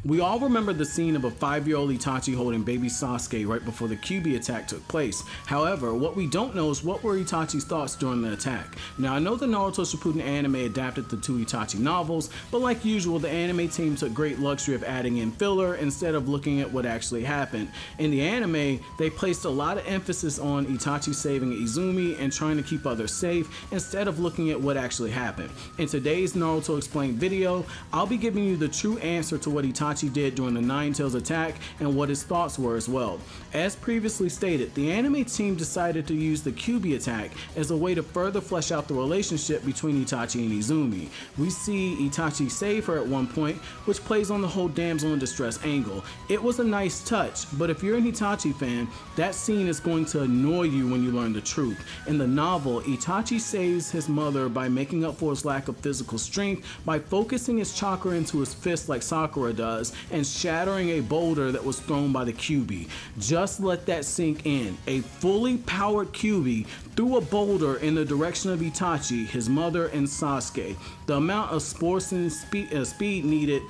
We all remember the scene of a 5-year-old Itachi holding baby Sasuke right before the Kyuubi attack took place. However, what we don't know is what were Itachi's thoughts during the attack. Now, I know the Naruto Shippuden anime adapted the 2 Itachi novels, but like usual, the anime team took great luxury of adding in filler instead of looking at what actually happened. In the anime, they placed a lot of emphasis on Itachi saving Izumi and trying to keep others safe instead of looking at what actually happened. In today's Naruto Explained video, I'll be giving you the true answer to what Itachi did during the Nine Tails attack and what his thoughts were as well. As previously stated, the anime team decided to use the Kyuubi attack as a way to further flesh out the relationship between Itachi and Izumi. We see Itachi save her at one point, which plays on the whole damsel in distress angle. It was a nice touch, but if you're an Itachi fan, that scene is going to annoy you when you learn the truth. In the novel, Itachi saves his mother by making up for his lack of physical strength by focusing his chakra into his fist like Sakura does and shattering a boulder that was thrown by the Kyuubi. Just let that sink in. A fully powered Kyuubi threw a boulder in the direction of Itachi, his mother, and Sasuke. The amount of force and speed needed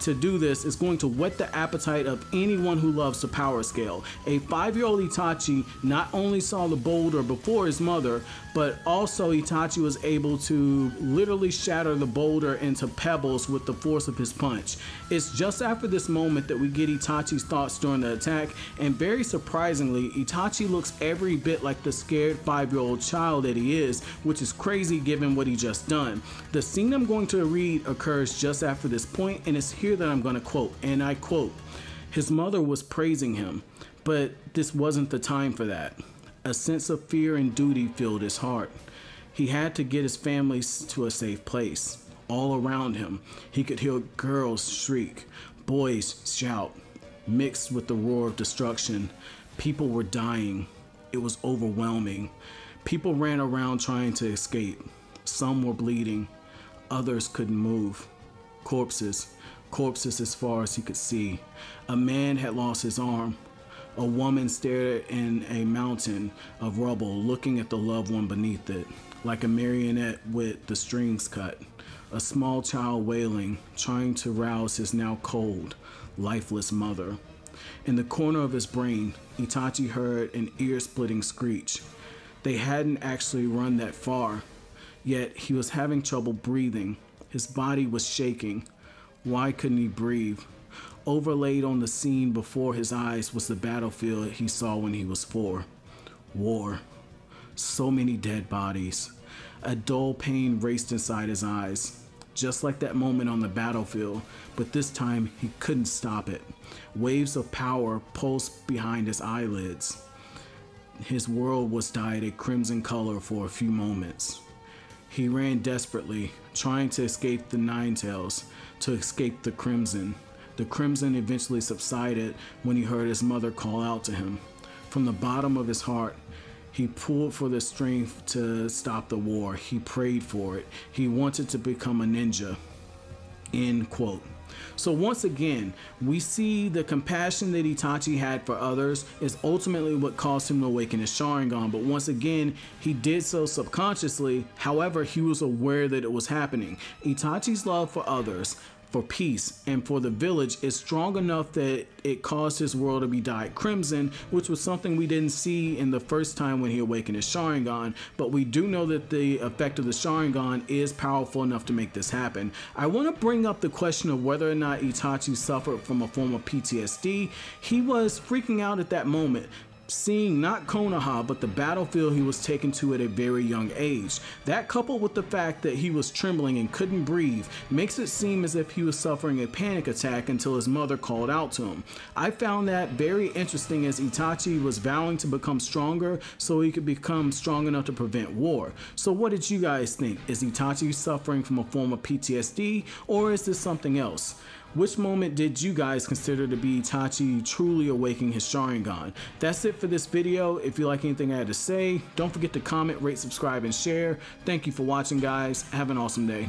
to do this is going to whet the appetite of anyone who loves the power scale. A 5-year-old Itachi not only saw the boulder before his mother, but also Itachi was able to literally shatter the boulder into pebbles with the force of his punch. It's just after this moment that we get Itachi's thoughts during the attack, and very surprisingly, Itachi looks every bit like the scared 5-year-old child that he is, which is crazy given what he just done. The scene I'm going to read occurs just after this point, and it's here that I'm going to quote, and I quote, "His mother was praising him, but this wasn't the time for that. A sense of fear and duty filled his heart. He had to get his family to a safe place. All around him, he could hear girls shriek, boys shout, mixed with the roar of destruction. People were dying. It was overwhelming. People ran around trying to escape. Some were bleeding. Others couldn't move. Corpses as far as he could see. A man had lost his arm. A woman stared in a mountain of rubble, looking at the loved one beneath it, like a marionette with the strings cut. A small child wailing, trying to rouse his now cold, lifeless mother. In the corner of his brain, Itachi heard an ear-splitting screech. They hadn't actually run that far, yet he was having trouble breathing. His body was shaking. Why couldn't he breathe? Overlaid on the scene before his eyes was the battlefield he saw when he was 4. War. So many dead bodies. A dull pain raced inside his eyes, just like that moment on the battlefield, but this time he couldn't stop it. Waves of power pulsed behind his eyelids. His world was dyed a crimson color for a few moments. He ran desperately, trying to escape the Nine Tails, to escape the crimson. The crimson eventually subsided when he heard his mother call out to him. From the bottom of his heart, he pulled for the strength to stop the war. He prayed for it. He wanted to become a ninja." End quote. So once again, we see the compassion that Itachi had for others is ultimately what caused him to awaken his Sharingan, but once again, he did so subconsciously. However, he was aware that it was happening. Itachi's love for others, for peace, and for the village is strong enough that it caused his world to be dyed crimson, which was something we didn't see in the first time when he awakened his Sharingan, but we do know that the effect of the Sharingan is powerful enough to make this happen. I want to bring up the question of whether or not Itachi suffered from a form of PTSD. He was freaking out at that moment, seeing not Konoha, but the battlefield he was taken to at a very young age. That, coupled with the fact that he was trembling and couldn't breathe, makes it seem as if he was suffering a panic attack until his mother called out to him. I found that very interesting, as Itachi was vowing to become stronger so he could become strong enough to prevent war. So what did you guys think? Is Itachi suffering from a form of PTSD, or is this something else? Which moment did you guys consider to be Itachi truly awakening his Sharingan? That's it for this video. If you like anything I had to say, don't forget to comment, rate, subscribe, and share. Thank you for watching, guys. Have an awesome day.